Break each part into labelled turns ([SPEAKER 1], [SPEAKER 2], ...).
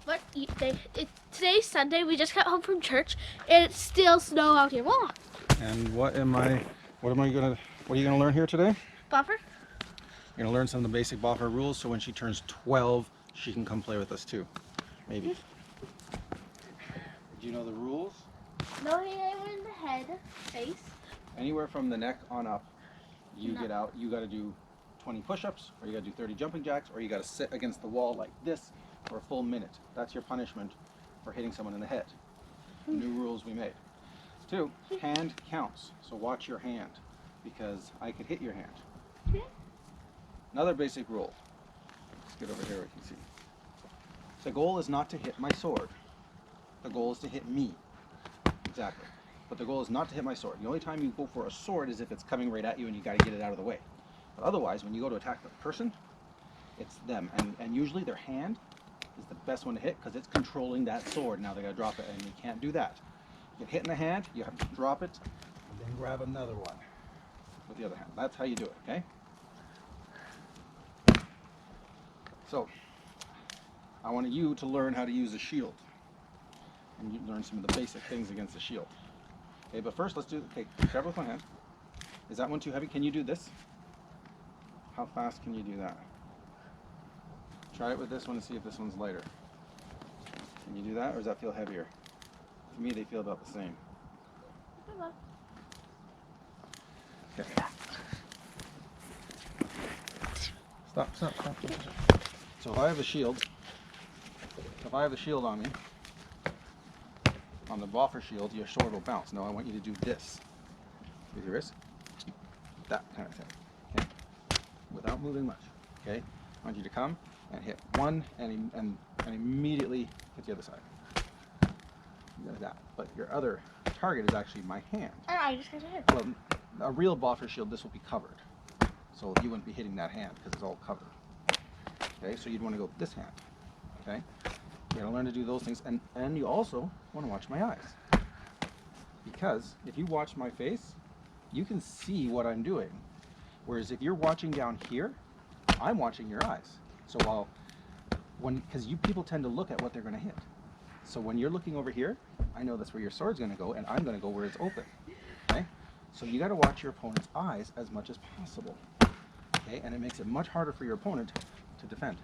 [SPEAKER 1] But today's Sunday. We just got home from church, and it's still snow out here. Whoa.
[SPEAKER 2] And what are you gonna learn here today?
[SPEAKER 1] Boffer?
[SPEAKER 2] You're gonna learn some of the basic Boffer rules, so when she turns 12, she can come play with us too. Maybe. Do you know the rules?
[SPEAKER 1] No hitting anyone in the head, face.
[SPEAKER 2] Anywhere from the neck on up, you get out. You got to do 20 push-ups, or you got to do 30 jumping jacks, or you got to sit against the wall like this for a full minute. That's your punishment for hitting someone in the head. New rules we made. 2, hand counts. So watch your hand, because I could hit your hand.
[SPEAKER 1] Yeah.
[SPEAKER 2] Another basic rule. Let's get over here, we can see. The goal is not to hit my sword. The goal is to hit me. Exactly. But the goal is not to hit my sword. The only time you go for a sword is if it's coming right at you and you got to get it out of the way. But otherwise, when you go to attack the person, it's them. And usually their hand is the best one to hit because it's controlling that sword. Now they got to drop it, and you can't do that. You get hit in the hand, you have to drop it, and then grab another one with the other hand. That's how you do it, okay? So, I want you to learn how to use a shield. And you learn some of the basic things against the shield. Okay, but first let's do, grab with my hand. Is that one too heavy? Can you do this? How fast can you do that? Try it with this one and see if this one's lighter. Can you do that, or does that feel heavier? To me, they feel about the same. Okay. Stop. So if I have a shield, on me, on the Boffer shield, your sword will bounce. Now I want you to do this with your wrist, that kind of thing, okay? Without moving much, okay? I want you to come and hit one and immediately hit the other side. Like that. But your other target is actually my hand.
[SPEAKER 1] I just got your head.
[SPEAKER 2] Well, a real Boffer shield, this will be covered. So you wouldn't be hitting that hand because it's all covered. Okay, so you'd want to go this hand. Okay? You gotta learn to do those things, and you also want to watch my eyes. Because if you watch my face, you can see what I'm doing. Whereas if you're watching down here, I'm watching your eyes. So because you people tend to look at what they're gonna hit. So when you're looking over here, I know that's where your sword's gonna go, and I'm gonna go where it's open. Okay? So you gotta watch your opponent's eyes as much as possible. Okay? And it makes it much harder for your opponent to defend.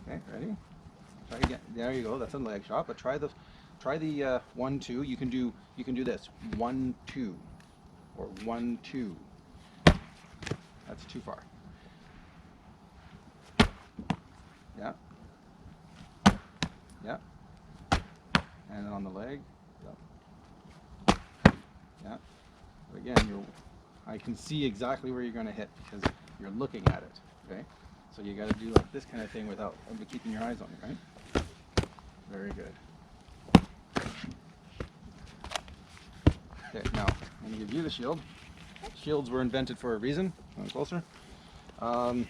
[SPEAKER 2] Okay, ready? Try again. There you go. That's a leg shot. But try the 1-2. You can do this 1-2 or 1-2. That's too far. Yeah. Yeah. And then on the leg. Yeah. Yeah. But again, I can see exactly where you're going to hit because you're looking at it. Okay. So you got to do like this kind of thing without keeping your eyes on it, right? Very good. Okay, now I'm going to give you the shield. Shields were invented for a reason. Come closer. Can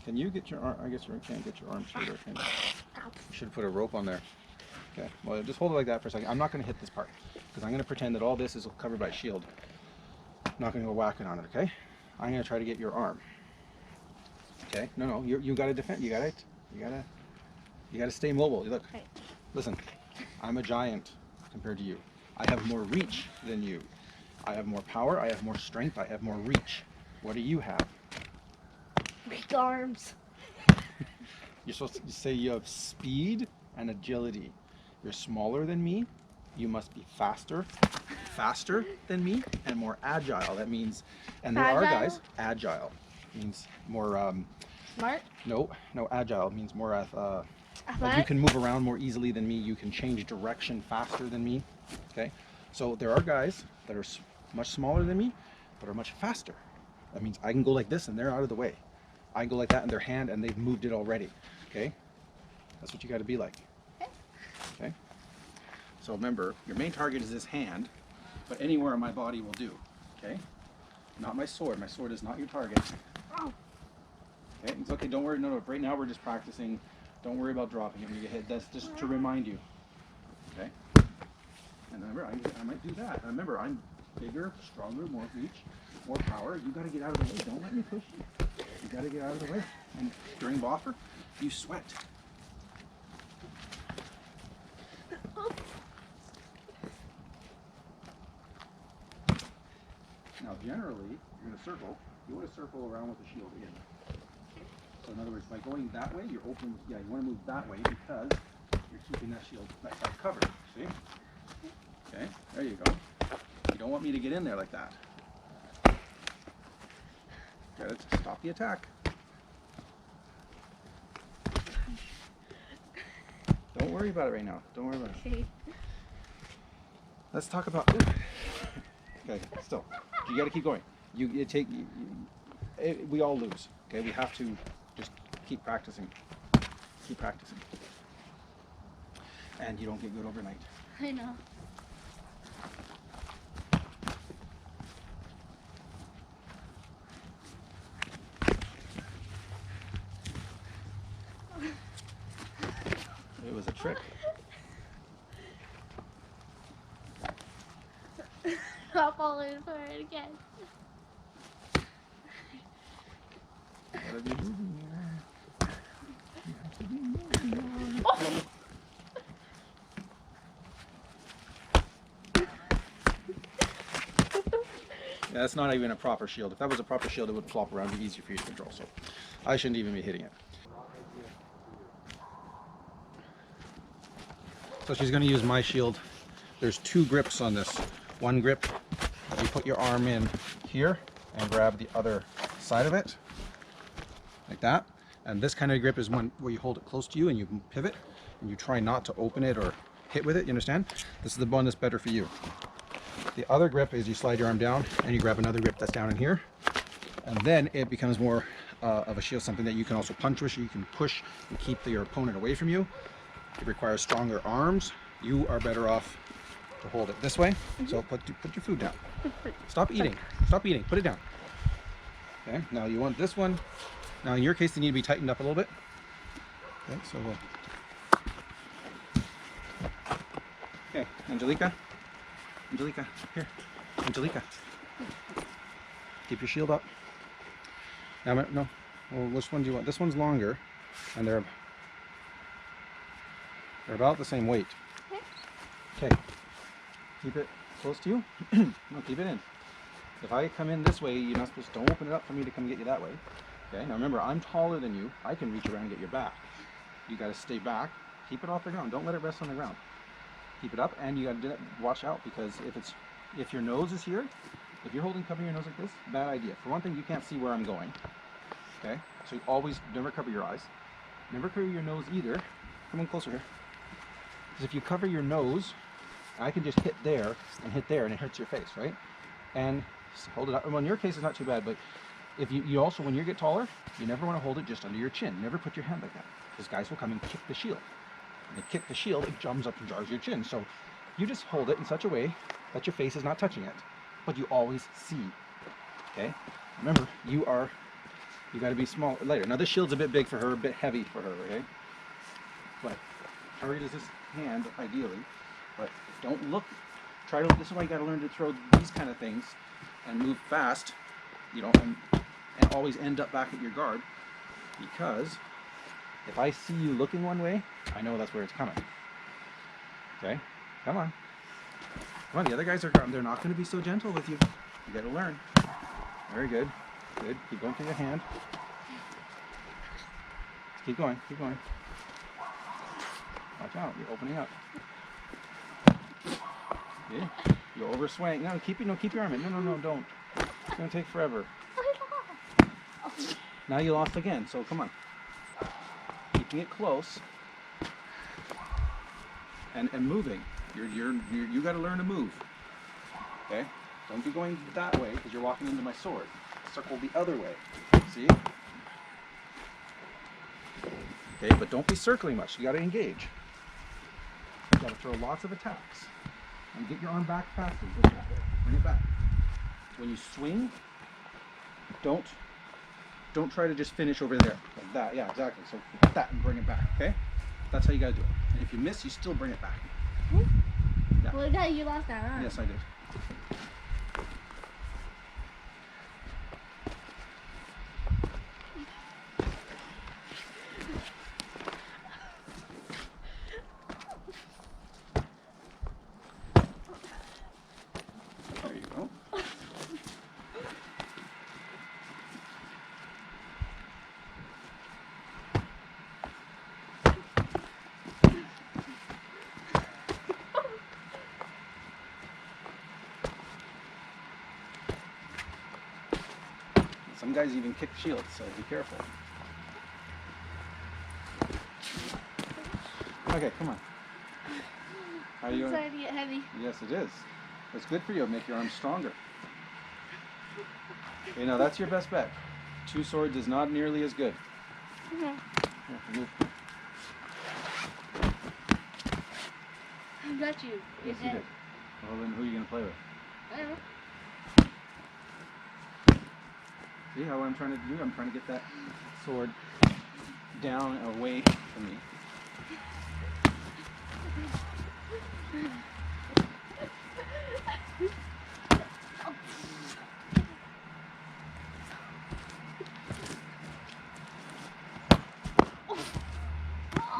[SPEAKER 2] you get your arm? I guess you can't get your arm straight. Or can you? You should put a rope on there. Okay, well just hold it like that for a second. I'm not going to hit this part because I'm going to pretend that all this is covered by shield. I'm not going to go whacking on it, okay? I'm going to try to get your arm. Okay, no, you gotta defend. You gotta stay mobile. Look, listen, I'm a giant compared to you. I have more reach than you. I have more power. I have more strength. I have more reach. What do you have?
[SPEAKER 1] Weak arms.
[SPEAKER 2] You're supposed to say you have speed and agility. You're smaller than me. You must be faster than me, and more agile. That means, and there are guys, agile means more,
[SPEAKER 1] smart?
[SPEAKER 2] No, agile means more, like you can move around more easily than me. You can change direction faster than me, okay? So there are guys that are much smaller than me, but are much faster. That means I can go like this and they're out of the way. I can go like that in their hand and they've moved it already, okay? That's what you gotta be like, okay? So remember, your main target is this hand, but anywhere on my body will do, okay? Not my sword. My sword is not your target.
[SPEAKER 1] Oh.
[SPEAKER 2] Okay, it's okay, don't worry, no, right now we're just practicing. Don't worry about dropping it when you get hit. That's just to remind you, okay? And remember, I might do that. Remember, I'm bigger, stronger, more reach, more power. You gotta get out of the way. Don't let me push you. You gotta get out of the way. And during boffer, you sweat. Now generally, you're gonna circle. You want to circle around with the shield in. So in other words, by going that way, you're open. Yeah, you want to move that way because you're keeping that shield, that side covered. See? Okay, there you go. You don't want me to get in there like that. Gotta stop the attack. Don't worry about it right now. Don't worry about it.
[SPEAKER 1] Okay.
[SPEAKER 2] Let's talk about. Okay, still. You got to keep going. We all lose. Okay, we have to just keep practicing. Keep practicing. And you don't get good overnight.
[SPEAKER 1] I know.
[SPEAKER 2] It was a trick.
[SPEAKER 1] I'll fall in for it again.
[SPEAKER 2] Gotta be moving here. You have to be moving here.
[SPEAKER 1] Oh.
[SPEAKER 2] Yeah, that's not even a proper shield. If that was a proper shield, it would flop around and be easier for you to control. So I shouldn't even be hitting it. So she's going to use my shield. There's two grips on this. One grip, you put your arm in here and grab the other side of it, like that. And this kind of grip is one where you hold it close to you and you pivot and you try not to open it or hit with it, you understand? This is the one that's better for you. The other grip is you slide your arm down and you grab another grip that's down in here. And then it becomes more of a shield, something that you can also punch with, you can push and keep your opponent away from you. It requires stronger arms. You are better off to hold it this way. So put your food down. Stop eating. Stop eating. Put it down. Okay. Now you want this one. Now in your case, they need to be tightened up a little bit. Okay. So okay, Angelica. Angelica, here. Angelica. Keep your shield up. Now, no. Well, which one do you want? This one's longer, and they're about the same weight. Okay. Keep it close to you. No, keep it in. If I come in this way, you're not supposed to. Don't open it up for me to come get you that way. Okay. Now remember, I'm taller than you. I can reach around and get your back. You got to stay back. Keep it off the ground. Don't let it rest on the ground. Keep it up, and you got to watch out because if your nose is here, if you're holding cover your nose like this, bad idea. For one thing, you can't see where I'm going. Okay. So you always never cover your eyes. Never cover your nose either. Come on closer here. Because if you cover your nose, I can just hit there, and it hurts your face, right? And hold it up. Well, in your case, it's not too bad, but if you also, when you get taller, you never want to hold it just under your chin. Never put your hand like that, because guys will come and kick the shield. When they kick the shield, it jumps up and jars your chin. So you just hold it in such a way that your face is not touching it, but you always see. Okay? Remember, you got to be small, lighter. Now this shield's a bit big for her, a bit heavy for her, okay? But hurried as this hand, ideally, but don't look. This is why you got to learn to throw these kind of things and move fast, you know, and always end up back at your guard, because if I see you looking one way, I know that's where it's coming. Okay, come on, come on. The other guys they're not going to be so gentle with you. You got to learn. Very good, good. Keep going through your hand. Keep going, keep going. Watch out, you're opening up. Okay. You overswing. No, keep your arm in. No, don't. It's gonna take forever. Now you lost again. So come on. Keeping it close and moving. You got to learn to move. Okay. Don't be going that way because you're walking into my sword. Circle the other way. See? Okay, but don't be circling much. You got to engage. You got to throw lots of attacks. And get your arm back faster. Just that way. Bring it back. When you swing, don't try to just finish over there. Like that. Yeah, exactly. So get that and bring it back. Okay? That's how you gotta do it. And if you miss, you still bring it back. Yeah.
[SPEAKER 1] Well, yeah, you lost that, huh?
[SPEAKER 2] Yes, I did. Some guys even kick shields, so be careful. Okay, come on. How are you?
[SPEAKER 1] It's starting to get heavy.
[SPEAKER 2] Yes, it is. It's good for you. It'll make your arms stronger. Okay, now that's your best bet. Two swords is not nearly as good.
[SPEAKER 1] Yeah.
[SPEAKER 2] Here, move.
[SPEAKER 1] I got you.
[SPEAKER 2] Yes, you did. Well, then who are you going to play with?
[SPEAKER 1] I don't know.
[SPEAKER 2] See how I'm trying to do? I'm trying to get that sword down and away from me.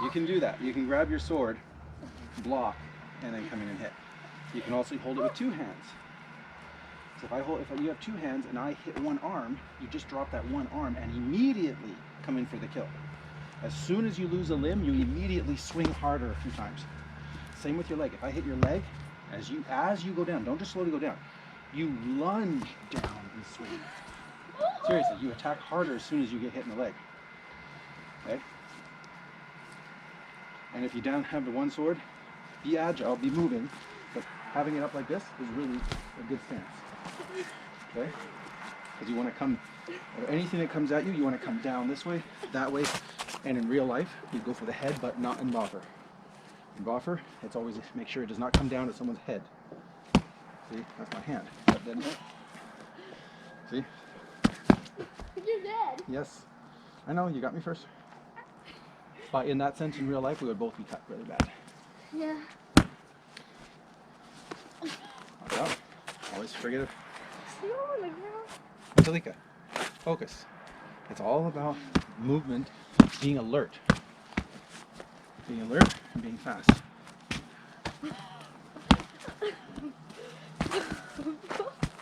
[SPEAKER 2] You can do that. You can grab your sword, block, and then come in and hit. You can also hold it with two hands. So if you have two hands and I hit one arm, you just drop that one arm and immediately come in for the kill. As soon as you lose a limb, you immediately swing harder a few times. Same with your leg. If I hit your leg, as you go down, don't just slowly go down. You lunge down and swing. Seriously, you attack harder as soon as you get hit in the leg. Okay? And if you don't have the one sword, be agile, be moving, but having it up like this is really a good stance. Okay? Because you want to come, or anything that comes at you, you want to come down this way, that way, and in real life, you go for the head, but not in Boffer. In Boffer, it's always make sure it does not come down to someone's head. See, that's my hand. That didn't hit. See?
[SPEAKER 1] You're dead.
[SPEAKER 2] Yes. I know, you got me first. But in that sense, in real life, we would both be cut really bad.
[SPEAKER 1] Yeah.
[SPEAKER 2] Well, always forget it.
[SPEAKER 1] You on the ground.
[SPEAKER 2] Angelica, focus. It's all about movement, being alert. Being alert and being fast.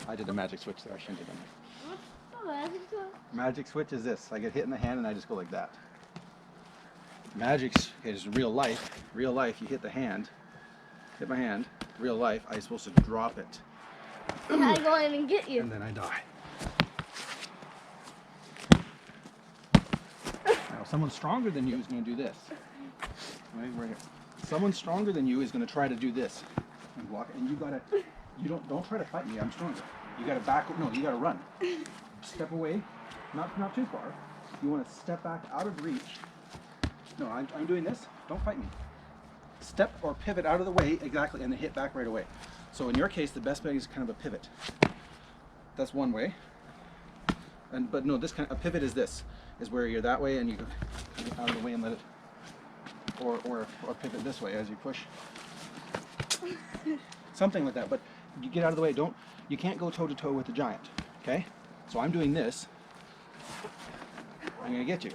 [SPEAKER 2] I did a magic switch there. I shouldn't have done that.
[SPEAKER 1] Oh, magic switch.
[SPEAKER 2] Magic switch is this. I get hit in the hand and I just go like that. Magic is real life. Real life, you hit the hand. Hit my hand. Real life, I'm supposed to drop it.
[SPEAKER 1] And I go in and get you.
[SPEAKER 2] And then I die. Now, someone stronger than you is going to do this. Right here. Someone stronger than you is going to try to do this and block it. And you don't try to fight me. I'm stronger. You got to back. No, you got to run. Step away. Not too far. You want to step back out of reach. No, I'm doing this. Don't fight me. Step or pivot out of the way, exactly, and then hit back right away. So in your case, the best bet is kind of a pivot. That's one way. But no, this kind of a pivot is this, is where you're that way and you go kind of out of the way and let it, or pivot this way as you push. Something like that. But you get out of the way. You can't go toe to toe with the giant. Okay? So I'm doing this. I'm gonna get you.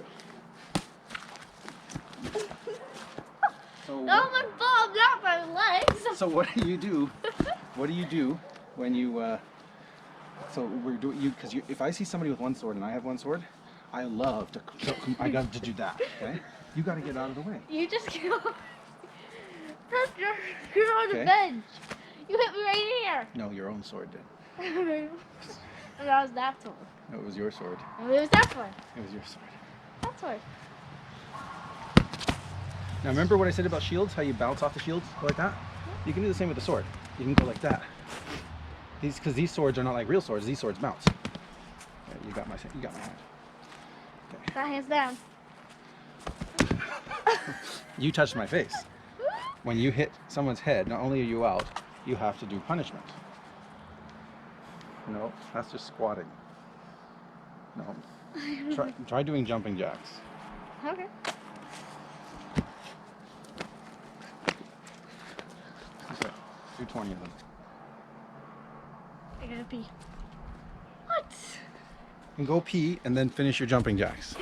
[SPEAKER 2] So
[SPEAKER 1] Not my ball, not my legs.
[SPEAKER 2] So what do you do? What do you do when you? So we're doing you because if I see somebody with one sword and I have one sword, I love to. I got to do that. Okay, you got to get out of the way.
[SPEAKER 1] You just go. You're on the
[SPEAKER 2] Okay.
[SPEAKER 1] bench. You hit me right here.
[SPEAKER 2] No, your own sword did.
[SPEAKER 1] And that was that sword.
[SPEAKER 2] No, it was your sword.
[SPEAKER 1] And it was that sword.
[SPEAKER 2] It was your sword.
[SPEAKER 1] That sword.
[SPEAKER 2] Now remember what I said about shields? How you bounce off the shields, go like that? You can do the same with the sword. You can go like that. Because these swords are not like real swords. These swords bounce. Okay, you got my hand. Okay.
[SPEAKER 1] That hand's down.
[SPEAKER 2] You touched my face. When you hit someone's head, not only are you out, you have to do punishment. No, that's just squatting. No. Try doing jumping jacks.
[SPEAKER 1] Okay.
[SPEAKER 2] Okay, do 20 of them.
[SPEAKER 1] I gotta pee. What?
[SPEAKER 2] And go pee and then finish your jumping jacks.